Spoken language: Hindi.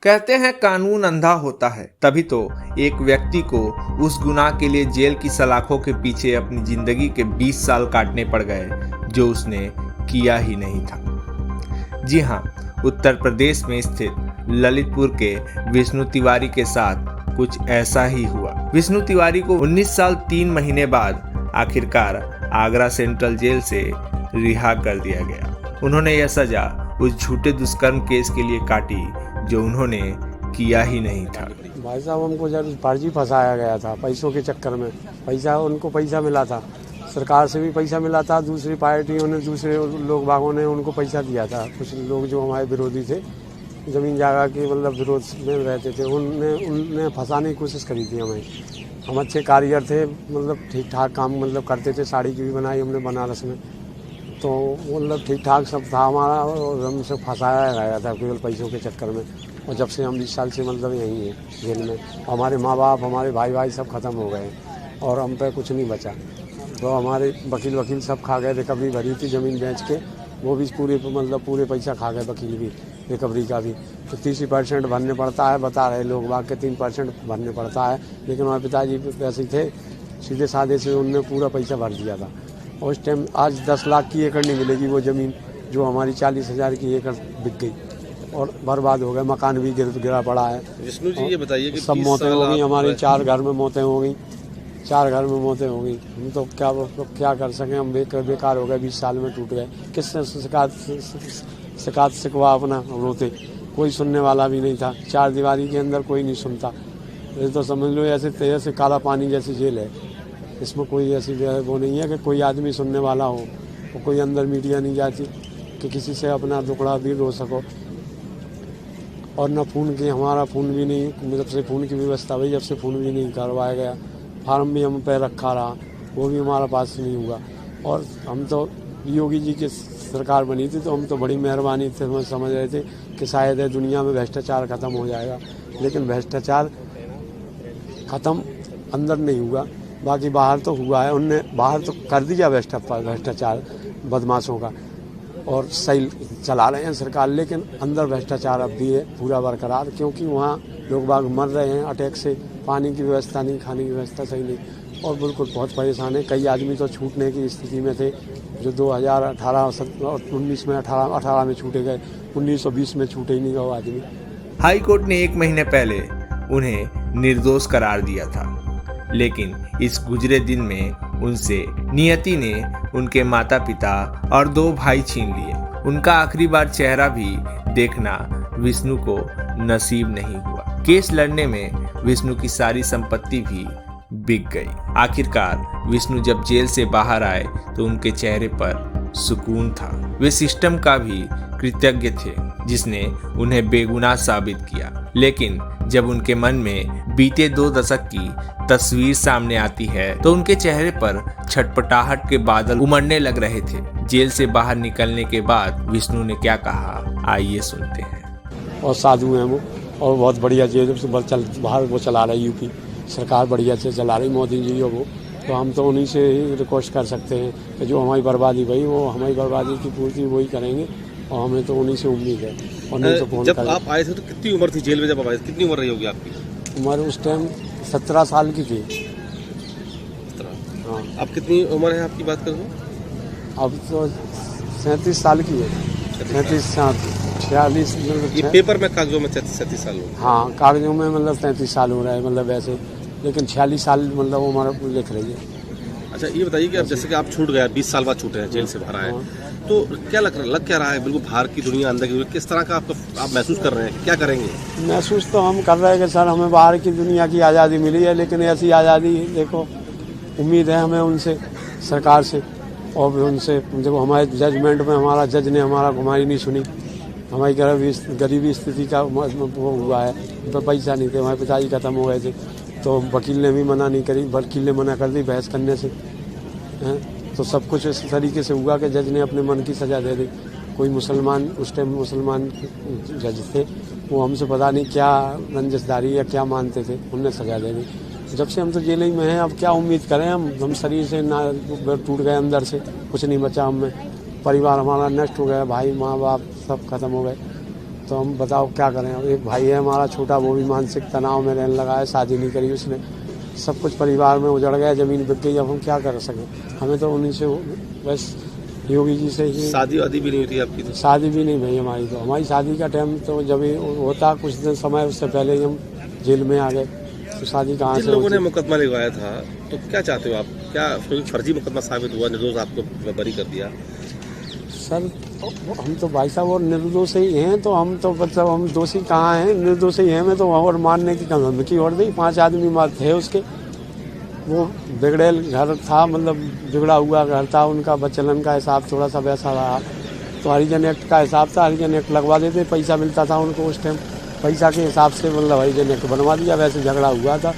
कहते हैं कानून अंधा होता है, तभी तो एक व्यक्ति को उस गुनाह के लिए जेल की सलाखों के पीछे अपनी जिंदगी के 20 साल काटने पड़ गए जो उसने किया ही नहीं था। जी हाँ, उत्तर प्रदेश में स्थित ललितपुर के विष्णु तिवारी के साथ कुछ ऐसा ही हुआ। विष्णु तिवारी को 19 साल 3 महीने बाद आखिरकार आगरा सेंट्रल जेल से रिहा कर दिया गया। उन्होंने यह सजा उस झूठे दुष्कर्म केस के लिए काटी जो उन्होंने किया ही नहीं था। भाई साहब, हमको जब फर्जी फंसाया गया था पैसों के चक्कर में। उनको पैसा मिला था, सरकार से भी पैसा मिला था, दूसरी पार्टियों ने, दूसरे लोग बागों ने उनको पैसा दिया था। कुछ लोग जो हमारे विरोधी थे, ज़मीन जागा के मतलब विरोध में रहते थे, उनने फंसाने की कोशिश करी थी हमें। हम अच्छे कारीगर थे, मतलब ठीक ठाक काम मतलब करते थे। साड़ी की भी बनाई हमने बनारस में, तो मतलब ठीक ठाक सब था हमारा, और हमसे फंसाया गया था केवल पैसों के चक्कर में। और जब से हम 20 साल से मतलब यहीं हैं जेल में, हमारे माँ बाप, हमारे भाई सब ख़त्म हो गए और हम पे कुछ नहीं बचा। तो हमारे वकील सब खा गए। रिकवरी भरी थी ज़मीन बेच के, वो भी पूरे पैसा खा गए, वकील भी, रिकवरी का भी। तो 30% भरने पड़ता है, बता रहे लोग बाग के 3% भरने पड़ता है। लेकिन हमारे पिताजी ऐसे थे सीधे साधे से, उनने पूरा पैसा भर दिया था। और उस टाइम आज 10 लाख की एकड़ नहीं मिलेगी वो ज़मीन, जो हमारी 40,000 की एकड़ बिक गई और बर्बाद हो गए। मकान भी गिरा पड़ा है। विष्णु जी, ये बताइए कि सब मौतें हो गई हमारी, 4 घर में मौतें हो गई, 4 घर में मौतें हो गई। हम तो क्या कर सकें, हम बेकार हो गए, 20 साल में टूट गए। किससे शिकायत शिकवा अपना रोते, कोई सुनने वाला भी नहीं था। 4 दीवारी के अंदर कोई नहीं सुनता। ये तो समझ लो ऐसे काला पानी जैसी जेल है। इसमें कोई ऐसी वो नहीं है कि कोई आदमी सुनने वाला हो, और कोई अंदर मीडिया नहीं जाती कि किसी से अपना दुखड़ा भी रो सको। और न फ़ोन की, हमारा फ़ोन भी नहीं, जब से फ़ोन की व्यवस्था हुई, जब से फ़ोन भी नहीं करवाया गया। फार्म भी हम पे रखा रहा, वो भी हमारा पास नहीं हुआ। और हम तो योगी जी की सरकार बनी थी, तो हम तो बड़ी मेहरबानी से हम समझ रहे थे कि शायद है दुनिया में भ्रष्टाचार ख़त्म हो जाएगा। लेकिन भ्रष्टाचार ख़त्म अंदर नहीं हुआ, बाकी बाहर तो हुआ है। उनने बाहर तो कर दिया भ्रष्टाचार बदमाशों का, और सही चला रहे हैं सरकार। लेकिन अंदर भ्रष्टाचार अब भी है पूरा बरकरार, क्योंकि वहाँ लोग बाग मर रहे हैं अटैक से। पानी की व्यवस्था नहीं, खाने की व्यवस्था सही नहीं, और बिल्कुल बहुत परेशान है। कई आदमी तो छूटने की स्थिति में थे, जो 2018 और 19 में 18 में छूटे गए, 19 और 20 में छूटे ही नहीं गए आदमी। हाई कोर्ट ने 1 महीने पहले उन्हें निर्दोष करार दिया था, लेकिन इस गुजरे दिन में उनसे नियति ने उनके माता पिता और 2 भाई छीन लिए। उनका आखिरी बार चेहरा भी देखना विष्णु को नसीब नहीं हुआ। केस लड़ने में विष्णु की सारी संपत्ति भी बिक गई। आखिरकार विष्णु जब जेल से बाहर आए तो उनके चेहरे पर सुकून था। वे सिस्टम का भी कृतज्ञ थे जिसने उन्हें बेगुनाह साबित किया। लेकिन जब उनके मन में बीते 2 दशक की तस्वीर सामने आती है तो उनके चेहरे पर छटपटाहट के बादल उमड़ने लग रहे थे। जेल से बाहर निकलने के बाद विष्णु ने क्या कहा, आइए सुनते हैं। और साधु हैं वो, और बहुत बढ़िया जेल से बाहर वो चला रही यूपी सरकार, बढ़िया से चला रही मोदी जी और वो। तो हम तो उन्हीं से ही रिक्वेस्ट कर सकते हैं कि जो हमारी बर्बादी भई, वो हमारी बर्बादी की पूर्ति वही करेंगे, और हमें तो उन्हीं से उम्मीद है। और नहीं तो फोन जब आप आए थे तो कितनी उम्र थी जेल में? जब आप आए कितनी उम्र रही होगी आपकी? उम्र उस टाइम 17 साल की थी। 17। हाँ। अब कितनी उम्र है आपकी बात करूँ? अब तो 37 साल की है। 37 46 ये पेपर में कागजों में 37 साल हो। हाँ, कागजों में मतलब 33 साल हो रहा है, मतलब वैसे। लेकिन 46 साल मतलब वो हमारा लिख रही है। अच्छा, ये बताइए कि अब जैसे कि आप छूट गए, 20 साल बाद छूटे हैं, जेल से बाहर आए, तो क्या लग क्या रहा है? बिल्कुल बाहर की दुनिया, अंदर की दुनिया, किस तरह का आप महसूस कर रहे हैं? क्या करेंगे? महसूस तो हम कर रहे हैं कि सर हमें बाहर की दुनिया की आज़ादी मिली है, लेकिन ऐसी आज़ादी देखो, उम्मीद है हमें उनसे, सरकार से। और उनसे जब हमारे जजमेंट में हमारा जज ने हमारी नहीं सुनी। हमारी गरीबी स्थिति का वो हुआ है, तो पैसा नहीं थे, हमारे पिताजी खत्म हो गए थे, तो वकील ने भी मना नहीं करी, वकील ने मना कर दी बहस करने से। तो सब कुछ इस तरीके से हुआ कि जज ने अपने मन की सज़ा दे दी। कोई मुसलमान, उस टाइम मुसलमान जज थे, वो हमसे पता नहीं क्या रंजिशदारी या क्या मानते थे, उनने सज़ा दे दी। जब से हम तो जेल ही में हैं, अब क्या उम्मीद करें? हम शरीर से ना टूट गए, अंदर से कुछ नहीं बचा हमें। परिवार हमारा नष्ट हो गया, भाई माँ बाप सब खत्म हो गए। तो हम बताओ क्या करें। एक भाई है हमारा छोटा, वो भी मानसिक तनाव में रहने लगा है, शादी नहीं करी उसने, सब कुछ परिवार में उजड़ गया, ज़मीन बिक गई। अब हम क्या कर सकें, हमें तो उन्हीं से बस योगी जी से ही। शादी वादी भी नहीं हुई थी आपकी तो? शादी भी नहीं भई हमारी, तो हमारी शादी का टाइम तो जब ही होता कुछ दिन समय, उससे पहले ही हम जेल में आ गए, तो शादी कहाँ जिन से लोगों ने होती। मुकदमा लगवाया था, तो क्या चाहते हो आप? क्या क्योंकि फर्जी मुकदमा साबित हुआ, निर्दोष आपको बरी कर दिया? सर हम तो भाई साहब और निर्दोष ही हैं, तो हम तो मतलब हम दोषी कहाँ हैं, निर्दोष ही हैं। मैं तो और मारने की धमकी और दी, 5 आदमी मार थे उसके। वो बिगड़ेल घर था, मतलब बिगड़ा हुआ घर था उनका, बचलन का हिसाब थोड़ा सा वैसा रहा, तो हरिजन एक्ट का हिसाब था, हरिजन एक्ट लगवा देते, पैसा मिलता था उनको उस टाइम, पैसा के हिसाब से मतलब हरिजन एक्ट बनवा दिया, वैसे झगड़ा हुआ था।